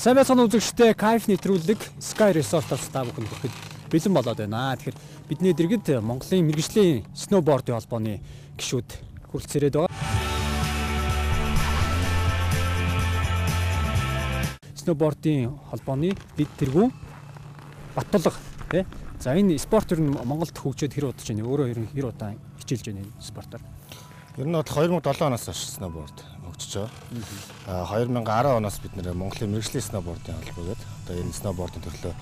Сайн байцгаана үзэгчдээ, Кайф нэвтрүүлэг Sky Resort-оос та бүхэнд хүрэхэд бэлэн болоод байна. Тэгэхээр бидний дэргэд Монголын мэргэжлийн сноубордын холбооны гишүүд хүрэлцээрээд байгаа. Сноубордын холбооны дэд тэргүүн Баттулга тий. За энэ спорт ер нь Монголд хөгжөөд хэр удаж байна? Өөрөө хэр удаан хичээлж байна энэ спортоор? Ер нь бол 2007 оноос хойш сноуборд хөгжиж байгаа. 2010 оноос бид нэр Монголын мэргэжлийн сноубордын холбоо гэдэг. Одоо энэ сноубордын төрлөө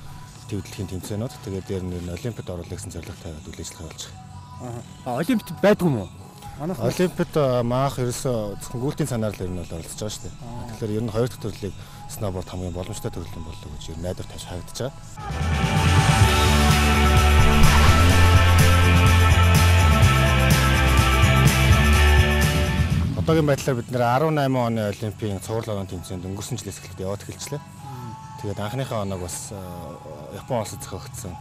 төвдлөхийн тэмцээнүүд тэгээд дээр нь Олимпиад оруулах гэсэн зорилготой үйл ажиллагаа болж байгаа. Олимпиад байдгүй юм уу? Манайх Олимпиад маах ерөөсөө зөвхөн гүйлтийн цанаар л ер нь бол оролцож байгаа шүү дээ. Тэгэхээр ер нь хоёр дахь төрлийг сноуборд хамгийн боломжтой төрөл юм болов уу гэж ер нь найдвар тавьж харагдаж байгаа. Одоогийн байдлаар бид нэр 18 оны Олимпийн цуврал оноо тэмцээнд өнгөрсөн жилээс эхлээд яваад эхэлжлээ. Тэгээд анхныхаа оног бас Япон улсад зохиогдсон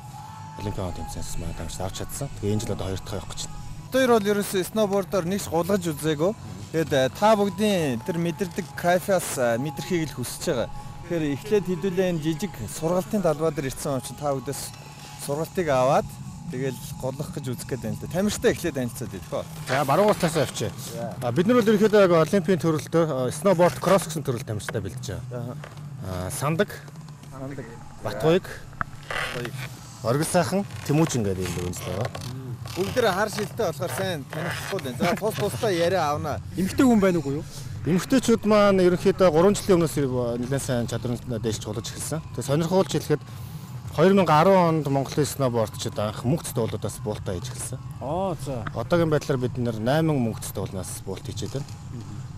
Олимпийн оноо тэмцээнээс маань авч чадсан. Тэгээд энэ жил одоо хоёр дахь явах гэж байна. Тэр бол ерөөсөө сноубордоор нэгс гулгаж үзээгүй. Тэгээд та бүгдийн тэр мэдэрдэг кайфаас мэдрэхийг л хүсэж байгаа. Тэгэхээр эхлээд хэдүүлээ энэ жижиг сургалтын талбай дээр ирсэн юм чинь та бүдээс сургалтыг аваад тэгэл голох гэж үзэх гээд байна л да. Тамирчтай эхлээд танилцаад идэх. За баруун талаасаа авчээ. Бид нар бол ерөөхдөө яг Олимпийн төрөлтөөр сноуборд кросс гэсэн төрөл тамирчтай бэлдэж байгаа. Сандаг, Батгуйг, Оргил сайхан, Тэмүүжин гэдэг юм дөрөв зүйл байгаа. Бүгд тэр хар шилтэй болохоор сайн танихгүй байна. За тус-тустай яриа авна. Эмэгтэй хүн байна уу юу? Эмэгтэйчүүд маань ерөнхийдөө 3 жилийн өмнөөс нэлээд сайн чадварт дээшж голож эхэлсэн. Тэгээ сонирхолж хэлэхэд 2010 онд Монголын сноубордчид анх мөнгөц дуулуудаас буултаа хийж эхэлсэн. За. Одоогийн байдлаар бид нэр 8 мөнгөц дуулнаас буулт хийжээд байна.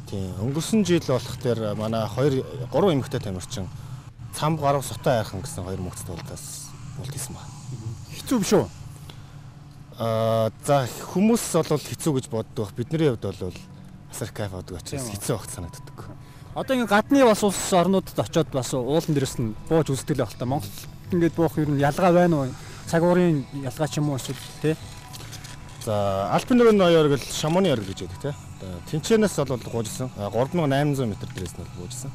Тийм. Өнгөрсөн жил болох тэр манай 3 эмэгтэй тамирчин Цамб гарав Сутай айрхан гэсэн 2 мөнгөц дуулаас буулт хийсэн байна. Хэцүү биш үү? За хүмүүс бол хэцүү гэж боддог. Бидний хувьд бол асар кайф авдаг учраас хэцүү багт санагддаг. Одоо ингэ гадны бас улс орнуудад очиод бас уулан дээрээс нь бууж үздэг л байх та. Монгол ингээд буух ер нь ялгаа байна уу? Цаг уурын ялгаа ч юм уу эсвэл тий? За Альпин өрөөний оёр гэл Шамоны орг гэж яддаг тий. Тэнчэнээс бол гуйжсэн 3800 м дээрээс нь гуйжсэн.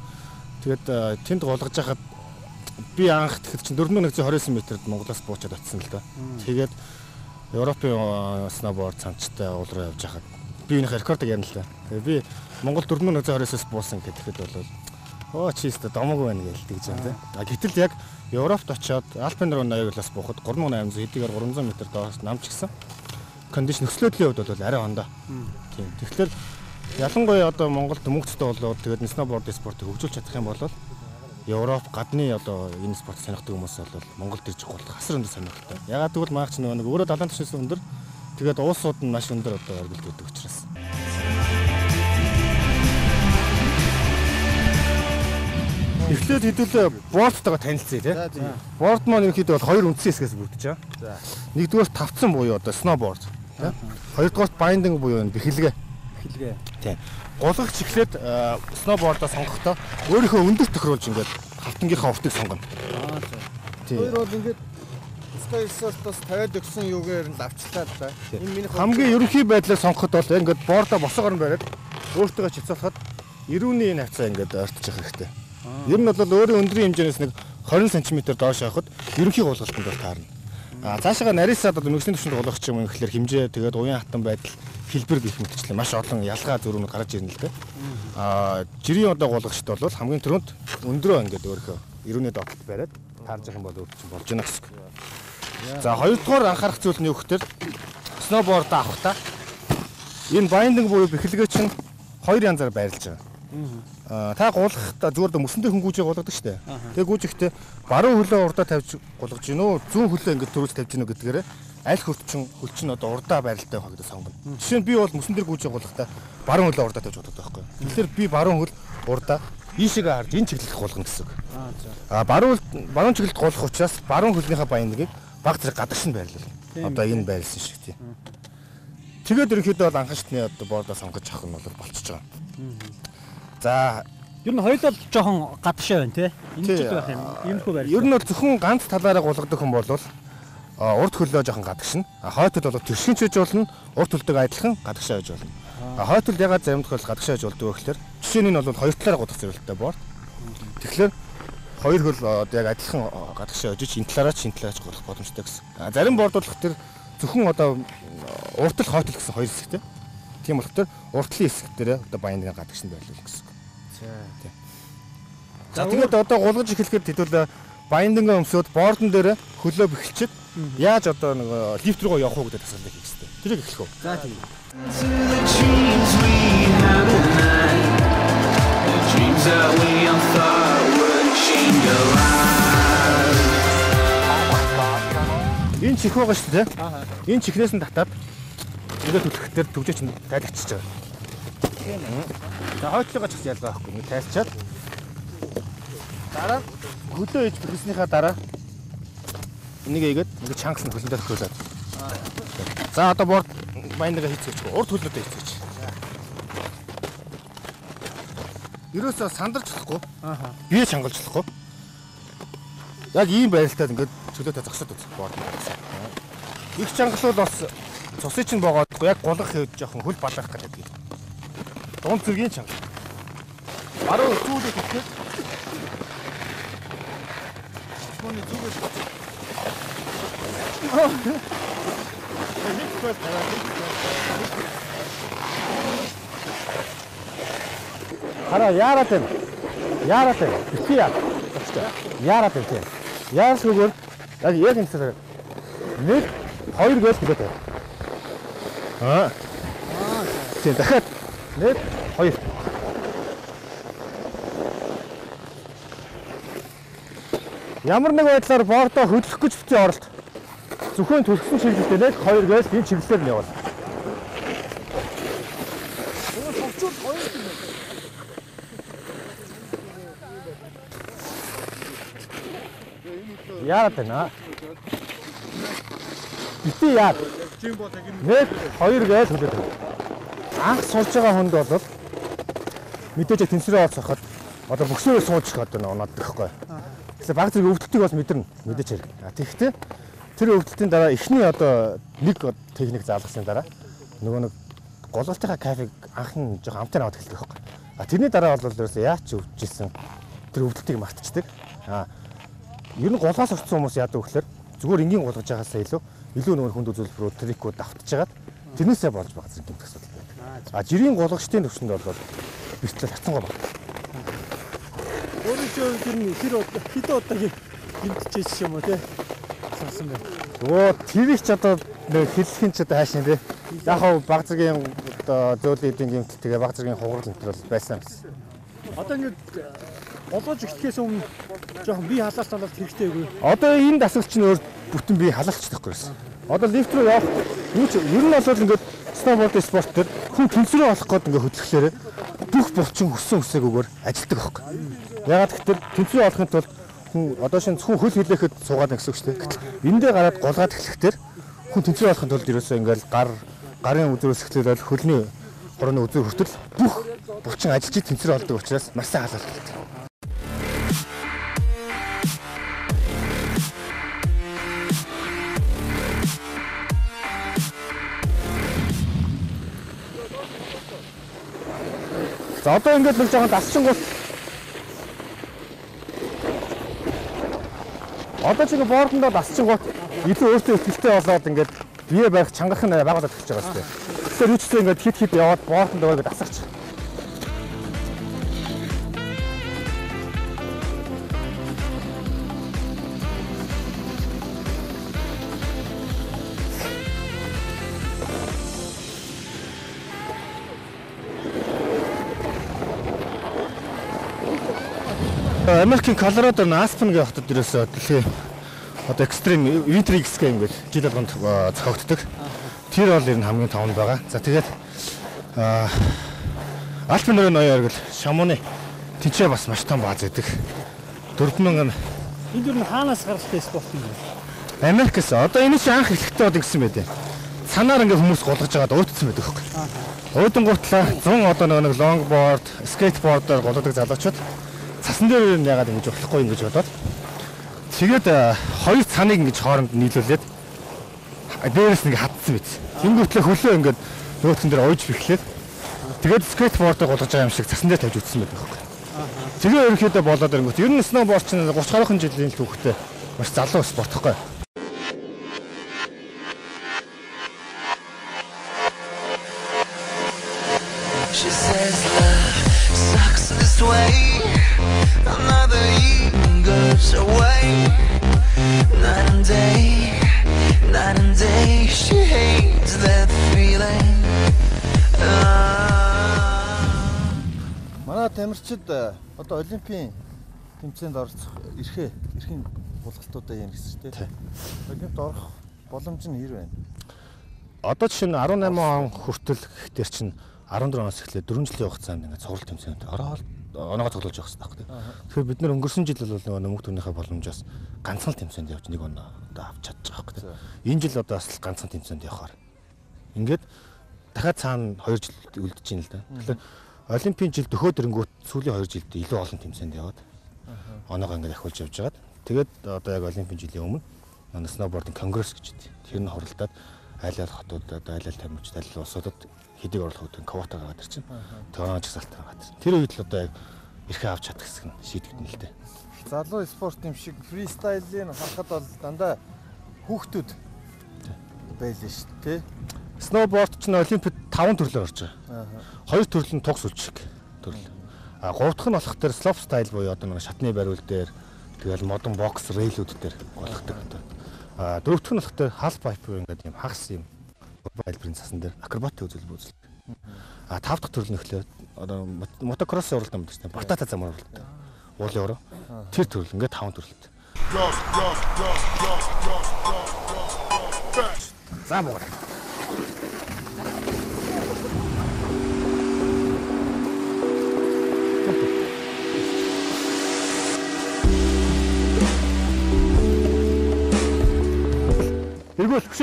Тэгээд тэнд гулгаж хахад би анх тэгэхэд чинь 4129 м-д Монголоос буучаад очсон л да. Тэгээд Европын сноуборд цамцтай уул руу явж хахад би энэ рекордыг ярина л да. Тэгээд би Монгол 4129-өөс буусан гэхэд бол чист домог байна гэж тэгж юм тий. Гэтэл яг Европт очиод Альпин руу ноёглоос буухад 3800 хэдийгээр 300 м доош намч гисэн. Кондишн нөхцөлөдлийн хувьд бол арай ондоо. Тийм. Тэгэхээр ялангуяа одоо Монголд мөнгөцтэй болоод тэгээд сноуборд спортыг хөгжүүлж чадах юм бол Европ гадны одоо энэ спорт сонирхдаг хүмүүс бол Монголд ирж голох асар өндөр сонирхолтой. Ягаад гэвэл маах ч нэг өөрөө далайн түвшинс өндөр. Тэгээд уусууд нь маш өндөр одоо оргилд өгдөг учраас. Эхлээд хэдүүлээ бордтойгоо танилцъя тий. Борд маань ерөнхийдөө бол хоёр үндсэн хэсгээс бүрдэж байгаа. Нэгдүгээр тавцсан буюу одоо сноуборд тий. Хоёрдугаар байндинг буюу энэ бэхэлгээ. Тий. Гулгах чиглэлд сноубордоо сонгохдоо өөрийнхөө өндөр тохируулж ингээд хавтангийнхаа уртыг сонгоно. Тий. Хоёр бол ингээд Sky Resort-оос тавиад өгсөн юугаар нь авчлаа л да. Энэ миний хамгийн ерөнхий байдлаар сонгоход бол ингээд бордоо босоогоор нь бариад өөртөө чицэлхад эрүүний энэ хавцаа ингээд ойртож явах хэрэгтэй. Ер нь бол өөрийн өндрийн хэмжээнээс нэг 20 см доош явахад ерөнхий гулгалтанд бол таарна. Цаашаа нарийсаад бол мөсний түвшинд гулгах юм гэхэлэр хэмжээ тэгээд уян хатан байдал хэлбэр гэх мэтчлээ маш олон ялгаа зөрүүнүүд гарч ирнэ л дээ. Жирийн одоо гулгагчд бол хамгийн түрүүнд өндрөө ингээд өөрийнхөө эрүүний доотлолд бариад таарж явах юм бол өөрчлөн болж байна гэсэн. За хоёрдугаар анхаарах зүйл нь юу гэхээр сноуборд авахдаа энэ байндинг буюу бэхэлгээ чинь хоёр янзаар байрлаж байгаа. Та гулгахдаа зүгээр мөсөндөө хөнгүүжээ гулгадаг шүү дээ. Тэгээ гүйжихдээ баруун хөлөө урдаа тавьж гулгаж гин үү, зүүн хөлөө ингэж төрүүлж тавьж гин үү гэдгээр аль хөлчин одоо урдаа байралтай байх гэдэг сонгоно. Жишээ нь би бол мөсөн дээр гүйжээ гулгахдаа баруун хөлөө урдаа тавьж гулгадаг байхгүй. Тэгэхээр би баруун хөл урдаа ийшээгээ харж энэ чиглэлд гулгана гэсэн үг. Баруун чиглэлд гулгах учраас баруун хөлнийхээ байндгийг баг зэрэг гадагш нь байрлал. Одоо энэ байрлсан шиг тийм. Тэгээд ерөнхийдөө бол анхаачны одоо бордоо сонгож авах нь бол болчихж байгаа. За ер нь хоёулаа жоохон гадагшаа байна тий. Энэ жил байх юм. Иймэрхүү байр. Ер нь бол зөвхөн ганц талаараа гулгадаг хүн бол урд хөлөө жоохон гадагшна. Хойтол бол тэршинчж болно. Урд хөлдөг адилхан гадагшаа байж болно. Хойтол ягаад заримдах бол гадагшаа байж болдог вэ гэхээр жишээ нь бол хоёр талаараа гулгах зорилттой борд. Тэгэхээр хоёр хөл одоо яг адилхан гадагшаа өжиж энэ талаараач голох боломжтой гэсэн. Зарим бордуулах тэр зөвхөн одоо уртал хойтол гэсэн хоёр хэсэгтэй. Тийм болохоор уртлын хэсэг дээр одоо баяндын гадагшин байлгүй гэсэн. За тэгээд одоо гулгаж эхлэхэд хэдүүл баяндынгаа өмсөд бордон дээр хөлөө бэхэлчихэд яаж одоо нэг лифт руу явах уу гэдэг тасгалыг хийх хэрэгтэй. Тэрийг эхлэх үү. За тийм. Энэ чих байгаа шүү дээ. Энэ чихнээс нь татаад ингээд түлхэхээр төгжөөч нь тайлгчиж байгаа. За хойтлогоо ч ялгаа байхгүй. Нэг тайлчаад дараа хөлөө ээж бүхснийхаа дараа энийг ийгээд ингээд чангас нь хөлөндөө төхөөлээд. За одоо борд баянгаа хийцгээч. Урд хөлнөдөө хийцгээч. Ерөөсөө сандарч болохгүй. Бие чангалж болохгүй. Яг ийм байралтад ингээд чөлөөтэй зогсоод үзэх борд. Их чангалуул бас цусыг чинь богоодгүй яг гулгах хэд жоохон хөл балах гэдэг. Дунд зэргийн чангал. Баруун зүүлээ хийхэд Моны зүгээс Хара яарат юм. Бити яарат юм. Яасгүйгээр яг энэ зэрэг нэг хоёр гээл тэгээд байна. Тийм дахиад нэг хоёр. Ямар нэг байдлаар бордоо хөдлөх гэж битгий оролт. Зөвхөн төлсөн чиглэлдээ нэг хоёр гээл энэ чиглэлээр нь явал. Яарат байна. Бити яа. Нэг хоёр гээл хүлээд байна. Анх суулж байгаа хүнд бол мэдээж тэнцвэрээ олцоход одоо бөксөөр сууж одоо унаад гэхгүй. Тэгэхээр баг зэрэг өвдөлтийг бас мэдэрнэ. Мэдээж хэрэг. Тэгэхдээ тэр өвдөлтийн дараа эхний одоо нэг техник заалгасны дараа нөгөө нэг голгалтынхаа кафег анхан жоох амтаар аваад эхэлдэг байхгүй. Тэрний дараа бол ерөөсөө яач өвдөжсэн тэр өвдөлтийг мартчихдаг. Ер нь голгоос орсон хүмүүс яадаг вөхлөөр зүгээр энгийн голгож байгаасаа илүү нөгөө хүнд үзүүлбэр рүү трикүүд давтчихагаад тэрнээсээ болж байгаа зэрэг гэмт асуудал байдаг. Жирийн голгочтын төвшөнд бол бэртэл хацангуй баг. Өөрөөр хэлбэл хэд удаагийн гэмтчихэж юм уу те? Сонсон байна. Тэр их ч одоо хэллэхийн ч одоо хаашаа те. Яг хав баг зэргийн одоо зөөлөдийн гэмтэл тэгээ баг зэргийн хугарал энэ төр байсан гэсэн. Одоо ингээд голгож эхлэхээс өмнө жоохон бие халаач талаар хэрэгтэй үгүй. Одоо энэ дасгалч нь өөр бүтэн бие халаалцдаг гэсэн. Одоо лифт руу явах юу ч ер нь бол ингээд сноуборд спорт төр хүн тэнцвэрээ олох гээд ингээд хөдлөхлөөр бүх булчин хүссэн хүсээгүйгээр ажилтдаг байхгүй. Ягаад гэвэл тэнцвэрээ олохын тулд хүн одоо шинэ зөвхөн хөл хилээхэд суугаад гэсэн үг шүү дээ. Эндээ гараад голгаад эхлэхдээ хүн тэнцвэрээ олохын тулд ерөөсөө ингээд гарын үзүүрээс эхлээд хөлний гурны үзүүр хүртэл бүх булчин ажилчид тэнцвэрээ олдог учраас маш сайн халаалдаг. За одоо ингээд нэг жоохон дасчихгоо. Одоо ч ингээ бордондоо дасчихгоо. Илүү өөртөө ихтэй болоод ингээд бие барих чангах нь байгуулаад эхэлж байгаа шүү дээ. Тэгэхээр юу ч гэсэн ингээд хит яваад бордондоо ингээд дасгач. Америкийн Колорадо Аспен гэх хотод ерөөсөө дэлхийн одоо экстрим Winter X гэх ингээд жил болгонд зохиогддог. Тэр бол ер нь хамгийн товнд байгаа. За тэгээд Альпин ноёр гэл Шамоны тэнцээ бас маш том бааз байдаг. 4000 Энд ер нь хаанаас гаралтай спорт юм бэ? Америкээс одоо энэ чинь анх эхлэхдээ бол гэсэн байдэ. Санаар ингээд хүмүүс голгож байгаад уйтсан байдаг байхгүй. Уудангуутлаа 100 одоо нэг лонгборд, скейтбордоор голгодог залуучууд цасан дээр яагаад ингэж болохгүй ингэж бодоод тэгээд хоёр цаныг ингэж хооронд нийлүүлээд дээрээс нэг хатсан биз. Тэнгүүтлээ хөлөө ингээд нөөцөн дээр ойж бэхлээд тэгээд скейтбордыг голгож байгаа юм шиг цасан дээр тавьж үтсэн байдаг байхгүй. Тэгээ ерөөхдөө болоод ирэнгүүт ер нь сноуборд чинь 30 гаруйхан жилийн түүхтэй маш залуу спорт гэхгүй. She says love sucks this way. Another year goes away. Night and day, she hates that feeling. Манай тамирчид одоо олимпийн тэмцээнд оролцох эрхийн булгалтуудаа юм гэсэн тийм. Олимпиад орох боломж нь хэр байна? Одоо жишээ нь 18 он хүртэл гэхтэр чинь 14 оноос эхлээд 4 жилийн хугацаанд ингээд цогцол тэмцээнд ороод оноогоо цуглуулж явах хэрэгтэй байна. Тэгэхээр бид нэр өнгөрсөн жил бол нөгөө мөнгө төрнийхээ боломжоос ганцхан тэмцээнд явж нэг оноо одоо авч чадчих واخ гэдэг. Энэ жил одоо бас ганцхан тэмцээнд явахаар. Ингээд дахиад цаана 2 жил үлдэж байна л да. Тэгэхээр олимпийн жил дөхөөд ирэнгүүт сүүлийн 2 жилд илүү олон тэмцээнд яваад оноогоо ингээд ахиулж явж байгаад тэгээд одоо яг олимпийн жилийн өмнө манай сноубордын конгресс гэж дээ. Тэр нь хоролдоод айл хотуудад айл тамирчид айл улсуудад хэдийг орлогын квота гаргаад ирчин. Тооны жагсаалт гаргаад ирчин. Тэр үед л одоо яг эрхээ авч чадах гэсэн шийдвэрт нэлээ. Залуу спорт юм шиг фристайлын харахад бол дандаа хүүхдүүд байлаа шүү дээ. Сноуборд ч н олимпиад 5 төрлөөр орж байгаа. 2 төрөл нь тугс үлчиг төрөл. 3 дахь нь болох тэр слоп стайл буюу одоо нэг шатны бариул дээр тэгэл модон бокс рейлүүд дээр болгодог. 4 дахь нь болох тэр халф пайп ингээд юм хагас юм байлбарын цасан дээр акробатик үзүүлбэр үзүүлдэг. 5 дахь төрөл нь ихлээр одоо мотокросс уралдаан байдаг шүү дээ. Батата замаар уралдаан. Уулын өрөө. Тэр төрөл ингээд 5 төрөлтэй. За муу.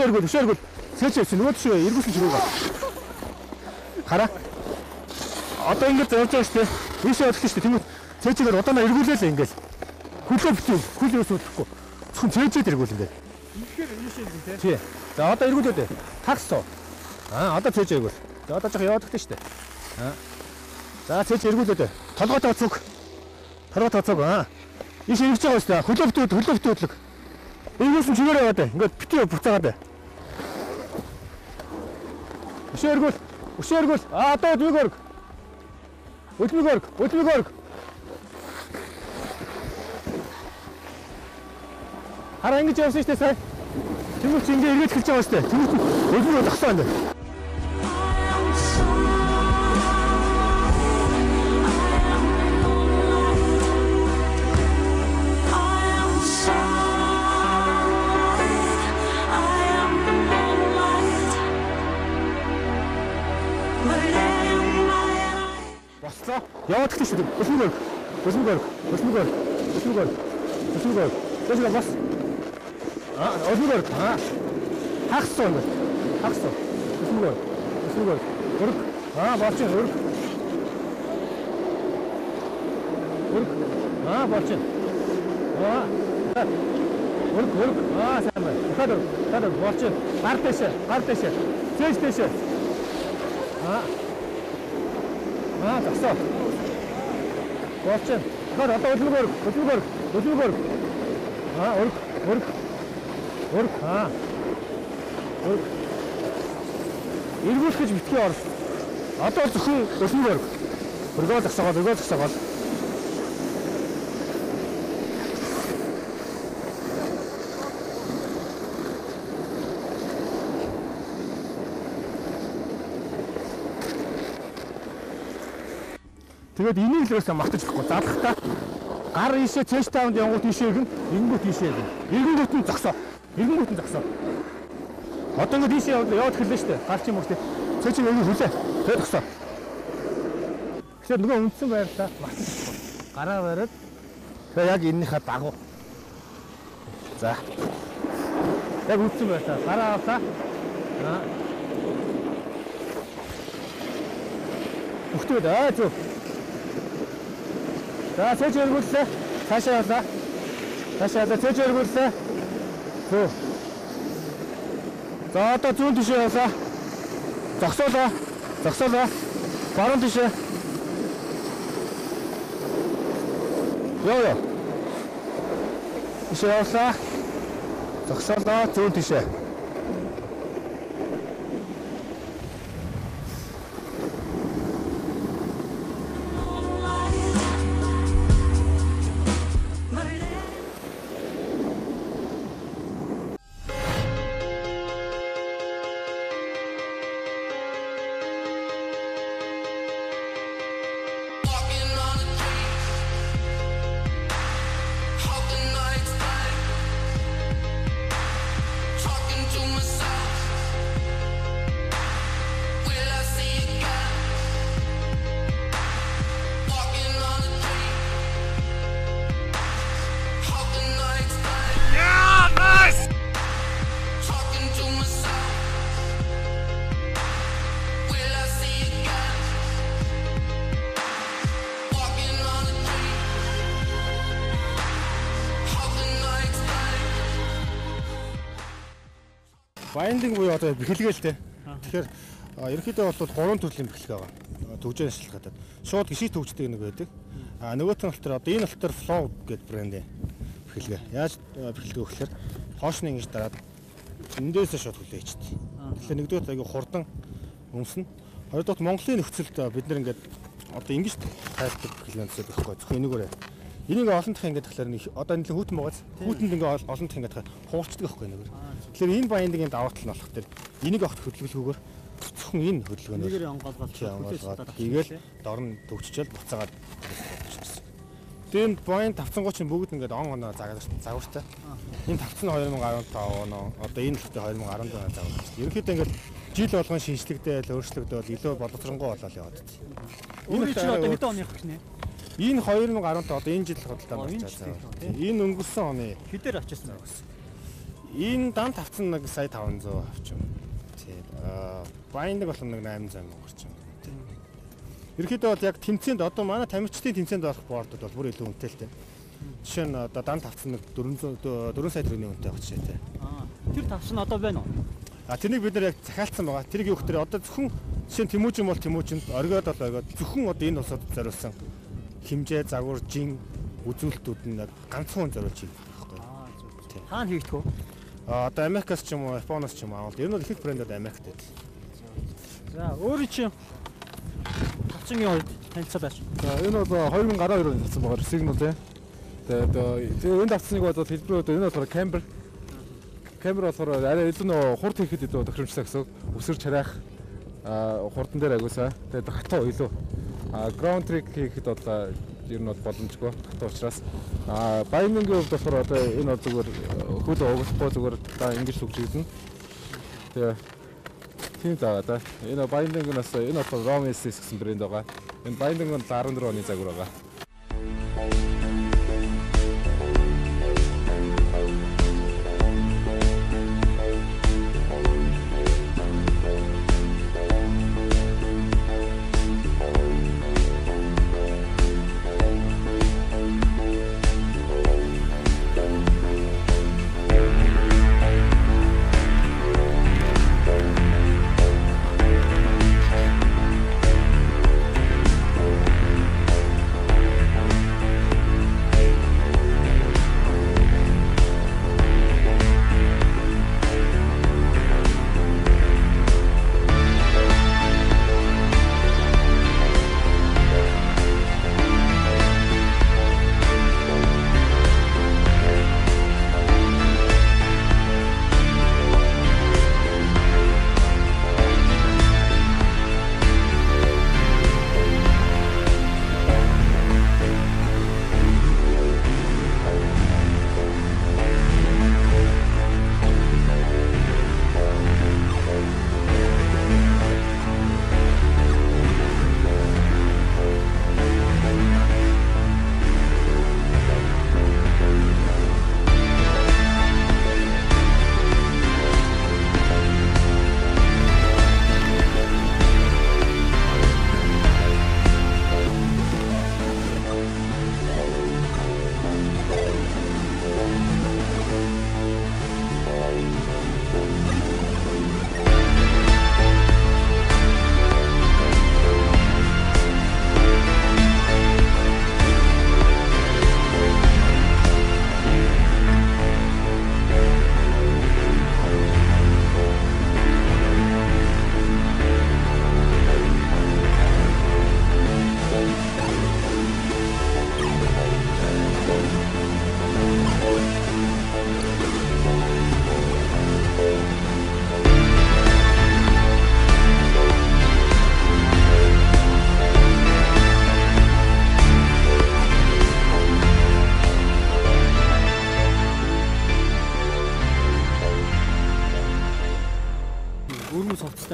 Эргүүл. Сэлчээч нөгөө төшөө эргүүлсэн чирүүг. Хараа. Одоо ингэж явж байгаа шүү дээ. Ийшээ одлоо шүү дээ. Тэнгүүт цээжээр удаанаа эргүүлээ л ингээл. Хүлээ битүү. Хүлээ өсөхгүй. Зөвхөн цээжээд эргүүл ингээд. Үнэхээр ийшээ юм тий. Тий. За одоо эргүүлээд бай. Таксоо. Одоо цээж эргүүл. За одоо жоо яваад өгдөө шүү дээ. За цээж эргүүлээд бай. Толгойтой цуг. Ийшээ эргэж байгаа шүү дээ. Хүлээ битүү. Ийгээс чигээр яваад бай. Ингээд битүү буцаагаад бай. Өшөөргөл. Одоо өдмөгөрг. Хараа ингэж явсан шүү дээ сая. Тэнгүүч ингэ эргээд хэлж байгаа шүү дээ. Тэнгүүч өдмөгөр тагсаа энэ. Яваад гэх шүү дээ. Өсмөгөр. Тэсгээ бас. Өсмөгөр. Хагсаа юм. Өсмөгөр. Өрг. Болчих өрг. Болчих. Өрг. Сайн байна. Тад болчих. Гар дэше. Цээж дэше. Тасаа. Болчих. Одоо өдмөгөр. Өрг. Эргүүлэх гэж битгий ор. Одоо зөвхөн өсмөгөр. Өргөө засаагаад. Тэгээд энийг л өсөө мартаж болохгүй. Задлахтаа гар ийшээ цээш таавд явгууд ийшээ гэн, энгүүт ийшээ гэн. Эргэн гүтэн зогсоо. Одоо ингэ ийшээ яваад хэллээ шүү дээ. Гарч юм уу гэдэг. Цээч энийг хүлээ. Тэгээд зогсоо. Тэгэхээр нөгөө үндсэн байрлаа мартаж болохгүй. Гараа бариад тэгээд яг энэнийхээ дагуу. За. Яг үндсэн байрлаа. Гараа авлаа. Өгтөөд зөв. За цээж өргүүллээ. Цаашаа явлаа. Цээж өргүүллээ. Зөв. За одоо зүүн тишээ явлаа. Зогсоолоо. Баруун тишээ. Ёо. Ишээ явлаа. Зогсоолоо зүүн тишээ. Binding буюу одоо бэхлэгээ л дээ. Тэгэхээр ерөнхийдөө бол 3 төрлийн бэхлэг байгаа. Төгжөө ажиллах гэдэг. Шууд гişиг төгждөг нэг байдаг. Нөгөөх нь болохоор одоо энэ болохоор Flow гэдэг брэндийн бэхлэгээ. Яаж бэхлэгээ гэхээр хоошны ингэж дараад эндээсээ шууд хүлээчихдээ. Тэгэхээр нэгдүгээр аягүй хурдан өмснө. Хоёрдугаар Монголын нөхцөлд бид нэр ингээд одоо ингэж тайлбар бэхлэгээ төсөөлөх байхгүй. Зөвхөн энийгээрээ энийг олон дахин ингээд тэгэхээр одоо энэ хүүтэн байгааз хүүтэнд ингээд олон дахин ингээд хуурчдаг байхгүй нэг. Тэгэхээр энэ Binding-ийн даваа тал нь болох тэр энийг огт хөдөлгөлгүйгээр зөвхөн энэ хөдөлгөөнөөр нэгээр онгоолгоод хийгээл дор нь төгччээл буцаагаад болчихсон. Тэгээд энэ Boeing 530 бүгд ингээд он оноо загвартай. Энэ тавцсан 2015 оноо одоо энэ л 2014 загвартай. Ерөнхийдөө ингээд жил болгон шинжлэгдээл өөрчлөгдөөл илүү боловсронгуй болоод яваад байна. Энэ чинь одоо хэдэн оных гэх нэ? Энэ 2015 одоо энэ жил худалдаа болчихсон. Энэ өнгөрсөн оны хэдээр авчихсан бэ? Энэ дан тавцсан нэг сая 500 авч юм. Тийм. Binding бол нэг 800 өнгөрч юм. Тийм. Ерөнхийдөө бол яг тэмцээнд одоо манай тамирчдын тэмцээнд болох бордод бол бүр илүү үнэтэй л дээ. Жишээ нь одоо дан тавцсан нэг 4 сая төгрөгийн үнэтэй авч шээ. Тэр тавцсан одоо байна уу? Тэрнийг бид нар яг захиалцсан байгаа. Тэрийг юу гэхээр одоо зөвхөн жишээ нь Тэмүүжин бол Тэмүүжинд, оргиод бол оргиод зөвхөн одоо энэ улсад зориулсан хэмжээ, загвар, жин үзүүлэлтүүд нь ганцхан зориулж байна байхгүй. Хаана хийгдэх вэ? Одоо Америкаас ч юм уу, Японоос ч юм аа. Энэ бол их брэндүүд Америкт байдаг. За өөрийн чинь тавцангийн үед танилцаа байж. За энэ бол 2012 онд тавцсан байгаа Signal тий. Тэгээд энэ тавцсныг бол хэлбэрүүд энэ болохоор Camber болохоор арай илүү нөө хурд хийхэд илүү тохиромжтой гэсэн. Өсөр чарайх хурдан дээр агуулсаа. Тэгээд хатуу илүү. Ground trick хийхэд бол ер нь бол боломжгүй хатуу учраас. Binding-ийн хувьд болохоор одоо энэ бол зүгээр хөл угсахгүй зүгээр та ингэж төгжигдэнэ. Тэгээ тийм заа. Энэ Binding-аас энэ бол Romesis гэсэн брэнд байгаа. Энэ Binding нь 14 оны загвар байгаа.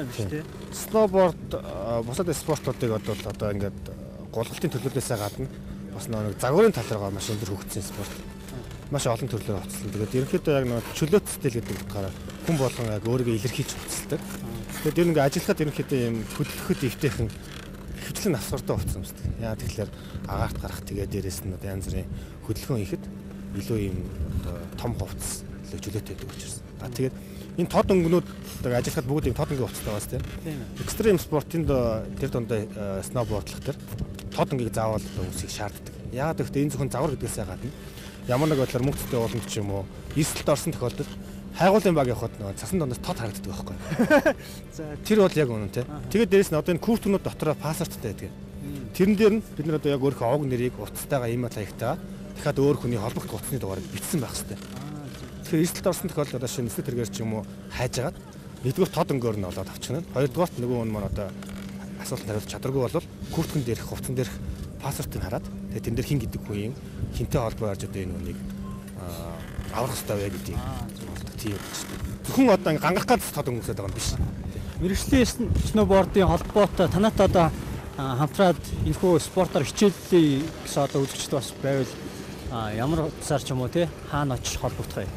юм биш үү? Сноуборд бусад спортуудыг одоо ингээд голголтын төлөвлөлөөсөө гадна бас нэг загварын тал руугаа маш өндөр хөгжсөн спорт. Маш олон төрлөөр хувцаслан. Тэгээд ерөнхийдөө яг нэг чөлөөт стил гэдэг утгаараа хүн болгон яг өөрийгөө илэрхийлж хувцасдаг. Тэгээд ер нь ингээд ажиллахад ерөнхийдөө юм хөдөлгөхөд эвтэйхэн хөвчлэн авсгартай хувцсан юм шүү дээ. Яа тэгэхээр агаарт гарах тэгээд дээрэс нь янз бүрийн хөдөлгөөн хийхэд илүү юм одоо том хувцас илүү чөлөөтэй байдаг учраас. Тэгээд энэ тод өнгөнүүд ажиллахад бүгд юм тод өнгийн хувцастай байна тийм. Экстрим спортын тэр дундаа сноубордлох тэр тод өнгийг заавал хүмүүсийг шаарддаг. Яагаад гэвэл энэ зөвхөн загвар гэдгээсээ гадна ямар нэг байдлаар мөнгөтэй ууланд ч юм уу эсэлт орсон тохиолдолд хайгуулын баг явахад цасан доноос тод харагддаг байхгүй. За тэр бол яг үнэн тийм. Тэгээд дээрэс нь одоо энэ куртнууд дотроо пассворттай байдаг. Тэрэн дээр нь бид нар одоо яг өөрийнхөө овг нэрийг утастайгаа ийм хаягтаа дахиад өөр хүний холбогд утасны дугаарыг бичсэн байх хэрэгтэй. Тэгэхээр эсэлт орсон тохиолдолд одоо шинэ нэслэл тэргээр ч юм уу хайжгаад нэгдүгээр тод өнгөөр нь олоод авчихна. Хоёрдугаарт нөгөө хүн маань одоо асуулт хариулах чадваргүй бол курткэн дээрх хувцсан дээрх пассвортыг хараад тэгээд тэн дээр хин гэдэг хүн хинтэй холбоо харж одоо энэ үнийг аврах хэрэгтэй вэ гэдгийг тийм юм шүү дээ. Зөвхөн одоо гангарах гад тод өнгөсөд байгаа юм биш. Мэргэжлийн сноубордын холбоотой танайд одоо хамтраад энэхүү спортоор хичээллээ гэсэн одоо үзэгчд бас байвал ямар утсаар ч юм уу те хаана очиж холбогдох вэ?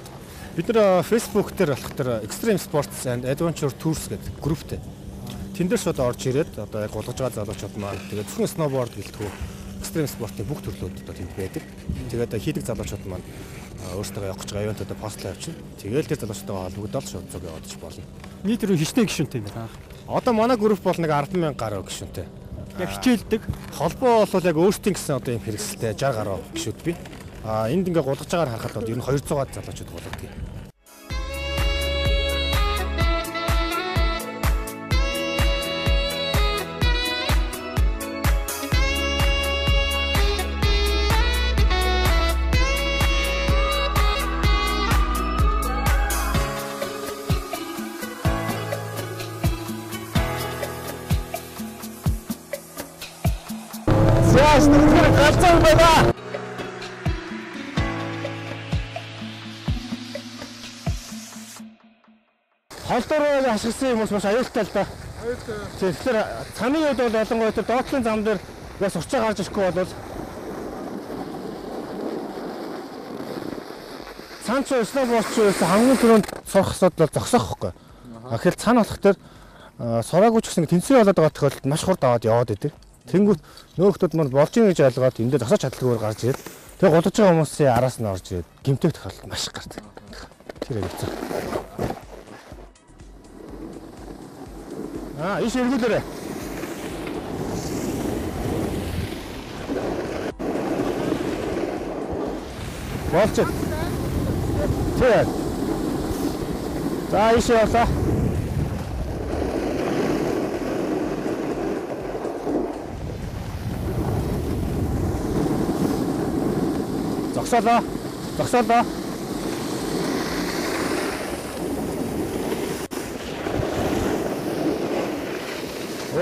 Бид нар Facebook дээр болох тэр Extreme Sports and Adventure Tours гэдэг групптэй. Тэн дээр шууд орж ирээд одоо яг голгож байгаа залуучууд маань тэгээд зөвхөн сноуборд гэлтгүү экстрим спортын бүх төрлүүд одоо тэнд байдаг. Тэгээд хийдэг залуучууд маань өөрсдөө явах гэж байгаа ивэнтүүдэд постлоо явуулна. Тэгээд тэр залуучуудаа холбогдоод шууд цуг явуулж болно. Нийт рүү хичнээн гишүүнтэй юм байна. Одоо манай групп бол нэг 10,000 гаруй гишүүнтэй. Яг хичээлдэг. Холбоо бол яг өөрсдийн гэсэн одоо юм хэрэгсэлтэй 60 гаруй гишүүд бий. Энд ингээ голгож байгаагаар харахад бол ер нь 200-аад залуучууд голгодог. Яаш нэгэр галзуу байна. Холдороо хашгирсан хүмүүс маш аюултай л да. Аюултай. Тэгэхээр цаны үед бол олонгой тэр доотлын зам дээр бас урчаа гарч ирэхгүй бол цаан ч сноубордч хамгийн түрүүнд сурах асуудал зогсоох байхгүй. Тэгэхээр цаана болох тэр сураагүй ч гэсэн тэнцвэр болоод байгаа тохиолдолд маш хурд аваад яваад идэг. Тэнгүүт нөөхдөд манд болж ийн гэж ойлгоод эндээ зогсож чадлаггүйгээр гарч ирээд тэгээ голдож байгаа хүмүүсийн араас нь орж ирээд гэмтэх тохиолдол маш их гардаг. Тэр хэвчээ. Иш эргүүлээрэй. Болч. Тэр. За иш яваа. Зогсоолоо.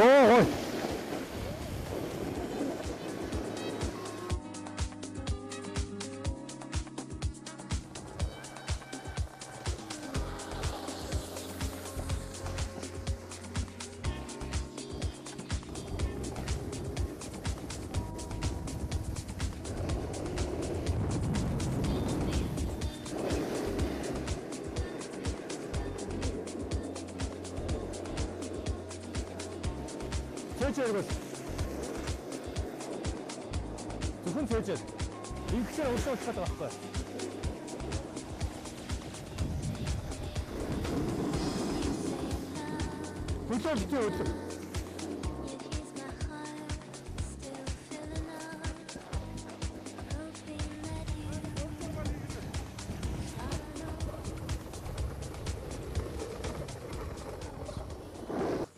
Ой. Тэжээгэл. Зөвхөн тэжээл. Ингээр өршөөлөх гэдэг байхгүй. Хөдлөлтөө.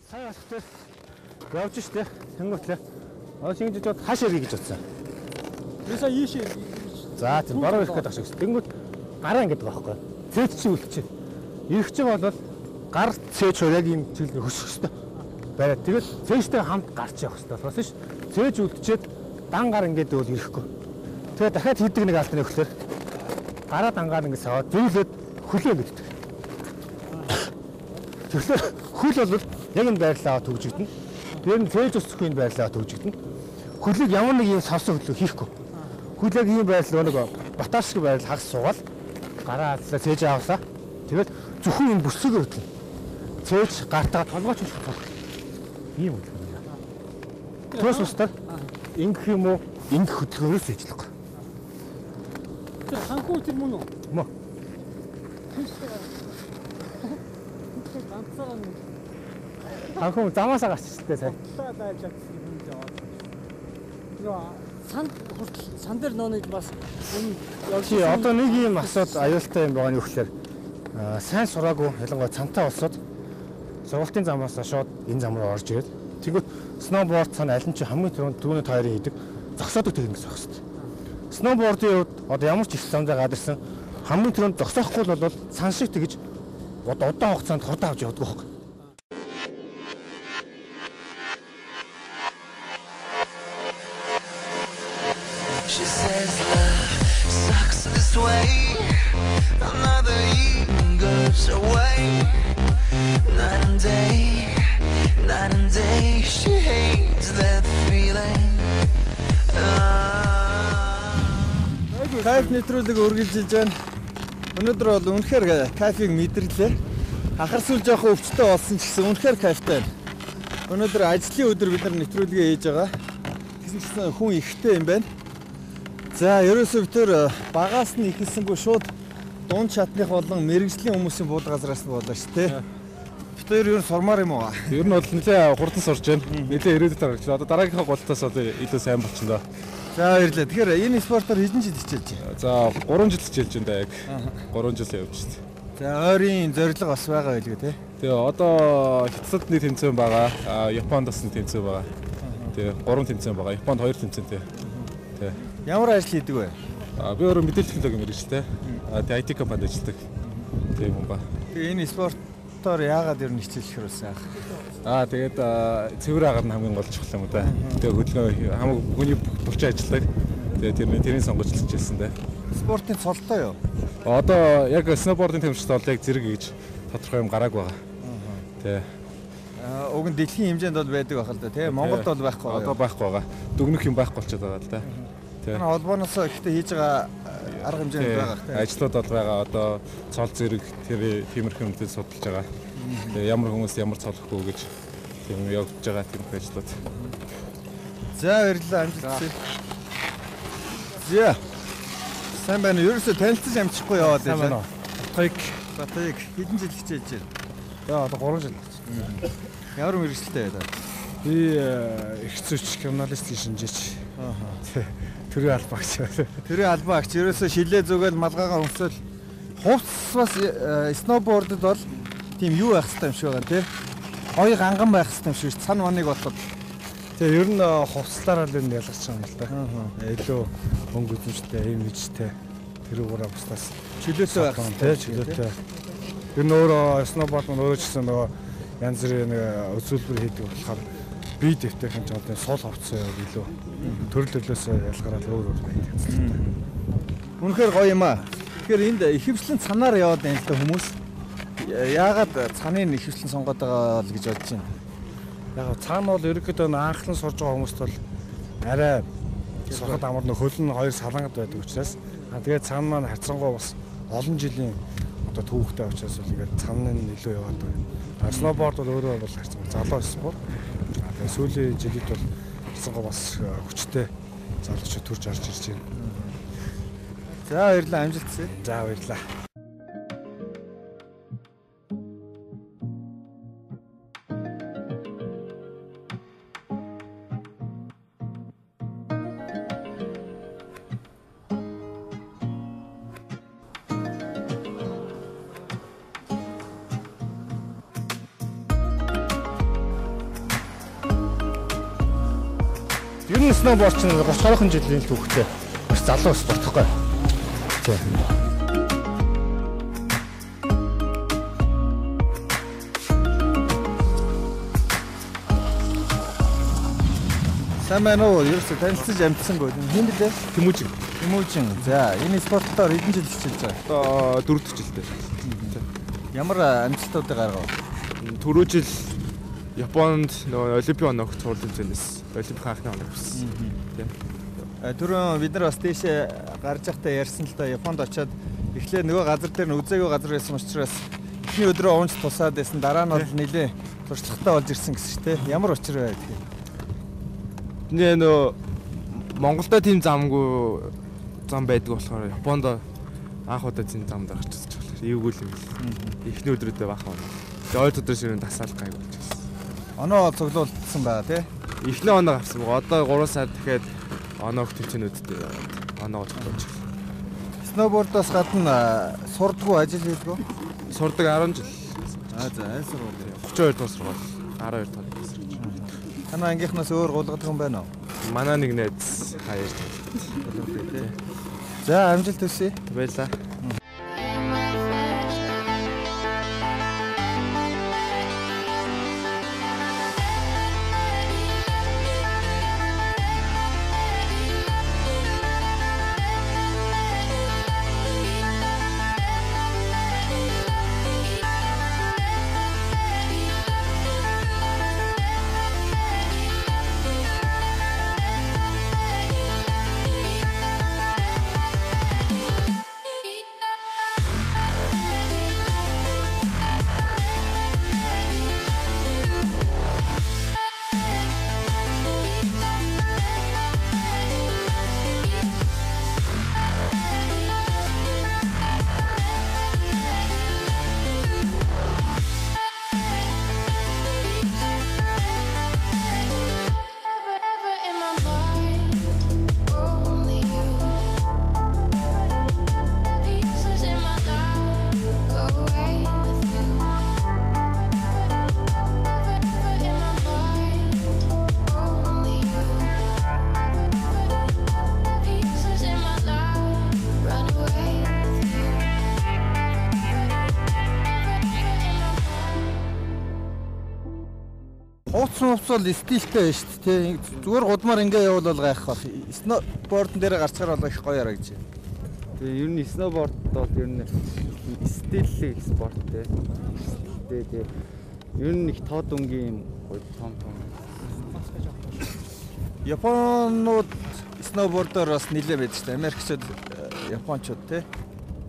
Сайн асуулт. Явж штэ. Тэнгүүтлээ. Шинжиж бод хааш иргий гэж бодсон. Тэрсээ ийш. За тийм баруун ирэх гэдэг ашиг. Тэнгүүт гараа ингэдэг байхгүй. Зээч чи үлчээ. Ирэх чинь бол гар цээж яг ийм чиглэл хөсөх штэ. Бариад тэгэл цээжтэй хамт гарч явах штэ болохоос ш. Цээж үлдчихэд дан гар ингээд өөл ирэхгүй. Тэгээ дахиад хийдэг нэг алт нөхлөөр гараа дангаар ингээд саваад зөвлөд хөлөө гэдэг. Тэгэхээр хөл бол Яг энэ байрлалаа төгжигдэнэ. Тэр нь цээж өсөхгүй энэ байрлалаа төгжигдэнэ. Хөлийг ямар нэг юм савсан хөдлөө хийхгүй. Хөлийг ийм байрлал нэг батар шиг байрлал хагас суугаад гараа аллаа цээж авлаа. Тэгээд зөвхөн энэ бүсгийг хөдлөн. Цээж гартаа толгойч болох. Ийм хөдлөө. Тус устар ингэх юм уу? Ингэх хөдөлгөөнөөс ээжлэхгүй. Тэр ханхуу тэр мөн үү? Мөн. Ханхуу замаасаа гарч ирсэн сая. Санд хүртэл сан дээр нөөнийг бас Чи одоо нэг юм асууд аюултай юм байгаа нь юу гэхээр сайн сураагүй ялангуяа цантаа болсод сургалтын замаас шууд энэ зам руу орж ирээд тэгвэл сноуборд цаана аль нь чи хамгийн түрүүнд дүүнээ хоёрын хийдэг зогсоодог техникс байх хэрэгтэй. Сноубордын хувьд одоо ямар ч их замдаа гадарсан хамгийн түрүүнд зогсоохгүй бол цан шиг тэгж удаан хугацаанд хурдан авч явдаг байхгүй. She says love sucks this way. Another year goes away. Night and day, she hates that feeling. Кайф нэвтрүүлэг үргэлжилж байна. Өнөөдөр бол үнэхээр кайфыг мэдэрлээ. Хахар сүл жоохон өвчтөй болсон ч гэсэн үнэхээр кайфтай байна. Өнөөдөр ажлын өдөр бид нар нэвтрүүлгээ хийж байгаа. Гэсэн чинь хүн ихтэй юм байна. За, ерөөсөө бид багаас нь ихэлсэнгүй шууд дунд чатных болон мэрэгжлийн хүмүүсийн бууд газраас нь болоо шүү дээ. Бид ер нь сурмаар юм уу? Ер нь бол нэлээ хурдан сурж байна. Нэлээ ирээдүйд харагч. Одоо дараагийнхаа голтоос одоо илүү сайн болчихно доо. За, баярлалаа. Тэгэхээр энэ спортоор хэдэн жил хичээлж байна? За 3 жил хичээлж байна да яг. 3 жил явж шүү дээ. За, ойрын зорилго бас байгаа байлгүй те. Тэгээ одоо хятадд нэг тэмцээн байгаа. Японд бас нэг тэмцээн байгаа. Тэгээ 3 тэмцээн байгаа. Японд 2 тэмцээнтэй. Тэ. Ямар ажил хийдэг вэ? Би өөрөө мэдээлэл технологи мэргэжтэй. Тэгээ IT компанид ажилладаг. Тийм юм ба. Тэгээ энэ спортоор яагаад ер нь хичээлэх хэрэгсэн ах? Тэгээд цэвэр агаар нь хамгийн гол чухал юм да. Тэгээ хөдөлгөөн хамаг хүний булчин ажилладаг. Тэгээ тэрний сонгож хичээлсэн да. Спортын цолтой юу? Одоо яг сноубордын тэмцэлд бол яг зэрэг гэж тодорхой юм гараагүй байгаа. Тэ. Уг нь дэлхийн хэмжээнд бол байдаг байх л да тий. Монголд бол байхгүй байгаа. Одоо байхгүй байгаа. Дүгнэх юм байхгүй болчиход байгаа л да. Тэр холбооноос ихтэй хийж байгаа арга хэмжээнд байгаа тий. Ажлууд бол байгаа. Одоо цол зэрэг тэр тиймэрхүү юмнуудыг судалж байгаа. Тэгээ ямар хүмүүс ямар цолохгүй гэж тийм явагдаж байгаа тийм ажлууд. За баярлалаа амжилт. За. Сайн байна. Ерөөсөө танилцаж амжихгүй яваад байлаа. Батайг хэдэн жил хичээж байна? За одоо 3 жил. Ямар мэргэжилтэй байлаа? Би их зүйч криминалист шинжээч. Төрийн албаагч. Төрийн албаагч ерөөсөө шилээ зүгээл малгайгаа өмсөөл. Хувцс бас сноубордод бол тийм юу байх хэрэгтэй юм шиг байгаа тийм. Гоё ганган байх хэрэгтэй юм шиг цан маныг болоод. Тэгээ ер нь хувцлаараа л энэ ялгарч байгаа юм л да. Илүү хөнгө үзэмжтэй, имижтэй тэрүүгээрээ бусдаас чөлөөтэй байх хэрэгтэй чөлөөтэй. Ер нь өөрөө сноуборд нь өөрөө ч гэсэн нөгөө янз бүрийн үзүүлбэр хийдэг болохоор бие дэвтэрхэн ч одоо сул хувцсан илүү төрөл төлөөс ялгараад өөр байдаг. Үнэхээр гоё юм аа. Тэгэхээр энд ихэвчлэн цанаар яваад байна л да хүмүүс. Яагаад цаныг ихэвчлэн сонгоод байгаа л гэж бодож байна. Яг цаана бол ерөөхдөө анхлан сурж байгаа хүмүүст бол арай сурахад амар нөх хөл нь хоёр салангад байдаг учраас тэгээд цаана маань харьцангуй бас олон жилийн одоо түүхтэй учраас л ингээд цаана нь илүү яваад байна. Сноуборд бол өөрөө бол харьцангуй залуу спорт. Тэгээд сүүлийн жилид бол харьцангуй бас хүчтэй залуучууд төрж орж ирж байна. За баярлалаа амжилт хүсье. За баярлалаа. Ер нь сноуборд чинь 30 жилийн түүхтэй бас залуу спорт гэхгүй. Тийм. Сайн байна уу? Ерөөсөө танилцаж амжсангүй. Хэн блэ? Тэмүүжин. Тэмүүжин. За, энэ спортоор хэдэн жил хичээлж байгаа? Одоо 4 дахь жилдээ. Ямар амжилтуудыг гаргав? Түрүү жил Японд нөгөө олимпийн оногт цуврал тэмцээнээс олимпийн анхны оног авсан. Тийм. Түрүүн бид нар бас дээшээ гарч явахдаа ярьсан л да Японд очиод эхлээ нөгөө газар дээр нь үзээгүй газар байсан учраас эхний өдрөө унж тусаад байсан дараа нь бол нэлээ туршлагатай болж ирсэн гэсэн шүү дээ. Ямар учир вэ гэх юм. Нэ нөө Монголда тийм замгүй зам байдаг болохоор Японд анх удаа зин замд гарчихсан ч болохоор эвгүй л юм. Эхний өдрөдөө бахан. Тэгээ ойд өдрөөс ирэн тасаал гайг болж байсан. Оноо цуглуулсан байгаа тий. Эхний оноо авсан байгаа. Одоо 3 сар дахиад оноо тэмцээнүүдтэй яваад оноо цуглуулж. Сноубордоос гадна сурдгуу ажил хийлгөө? Сурдаг 10 жил. За аль сургууль? 32 дуус сургууль. 12 дахь сургууль. Танай ангийнхнаас өөр гулгадаг юм байна уу? Манай нэг найз хаяр. За амжилт хүсье. Баярлаа. Хууц бол стилтэй байна шүү дээ. Зүгээр гудмаар ингээ явуул гайх бах. Сноубордн дээр гарчгаар бол их гоё яраа гэж. Тэгээ ер нь сноуборд бол ер нь стилтэй спорт те. Тэгээ ер нь их тод өнгийн гоё том. Японууд сноубордоор бас нэлээд байдаг шүү дээ. Америкчууд, японочууд те.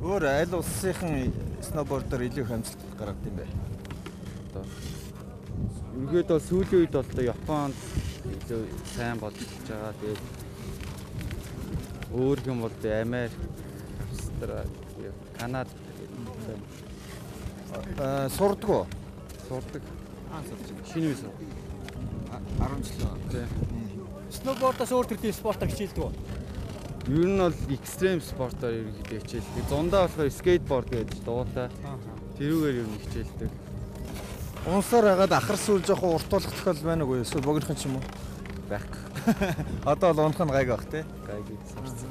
Өөр аль улсынхан сноубордоор илүү их амжилт гаргадаг юм бэ? Ингээд бол сүүлийн үед бол Японд илүү сайн болж байгаа. Тэгээд өөр юм бол Америк, Австрали, Канада сурдаг. Шинэ үе. 10 жил. Тийм. Сноубордоос өөр төр тийм спортоор хичээлдэг үү? Ер нь бол экстрем спортоор ерөнхийдөө хичээлдэг. Зундаа болохоор скейтборд гэж дуутай. Тэрүүгээр ер нь хичээлдэг. Унсаар хагаад ахар сүүл жоохон уртуулах тохиол байна уу? Эсвэл богинохан ч юм уу? Байхгүй. Одоо л унах нь гайг бах те. Гайг сурсан.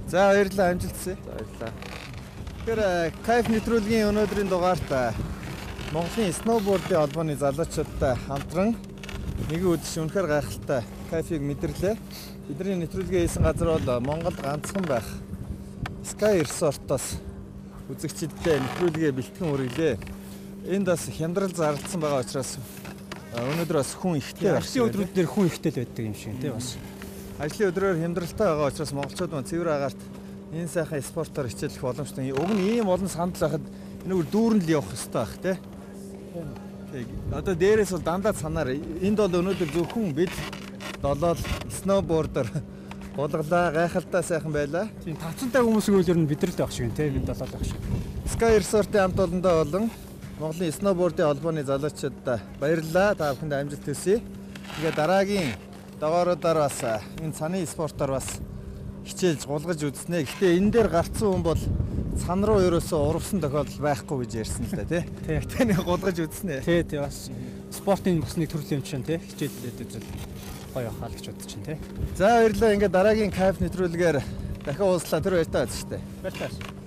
За баярлалаа, амжилт хүсье. Баярлалаа. Тэгэхээр кайф нэвтрүүлгийн өнөөдрийн дугаарт Монголын сноубордын холбооны залуучуудтай хамтран нэгэн өдөр үнэхээр гайхалтай кайфыг мэдэрлээ. Бидний нэвтрүүлгээ хийсэн газар бол Монголд ганцхан байх Sky Resort-оос үзэгчдэд нэвтрүүлгээ бэлтгэн хүргэлээ. Энд бас хямдрал зарласан байгаа учраас өнөөдөр бас хүн ихтэй байна. Ажлын өдрүүд дээр хүн ихтэй л байдаг юм шиг тийм бас. Ажлын өдрөөр хямдралтай байгаа учраас монголчууд маань цэвэр агаарт энэ сайхан спортоор хичээлэх боломжтой. Уг нь ийм олон сандал байхад энэгээр дүүрэн л явах хэрэгтэй байх тий. Одоо дээрээс бол дандаа санаар энд бол өнөөдөр зөвхөн бид долоол сноубордоор болголаа, гайхалтай сайхан байлаа. Тийм тавцантай хүмүүс үйл ер нь бидрэл байх шиг тийм бид долоол байх шиг. Sky Resort-ийн хамт олондоо болон Монголын сноубордын холбооны залуучуудаа баярлалаа. Та бүхэнд амжилт хүсье. Тэгээ дараагийн доогооруудаар бас энэ цаны спортоор бас хичээлж гулгаж үзнэ. Гэхдээ энэ дээр гарцсан хүн бол цан руу ерөөсөө урвсан тохиолдол байхгүй гэж ярьсан л да тий. Тэ нэг гулгаж үзнэ. Тий бас спортын бас нэг төрлийн юм чинь тий хичээлээд үзэл гоё хаалгач удаж чинь тий. За баярлалаа. Ингээ дараагийн кайф нэвтрүүлгээр дахин уулзлаа. Тэр баяртай байна шүү дээ. Баярлалаа.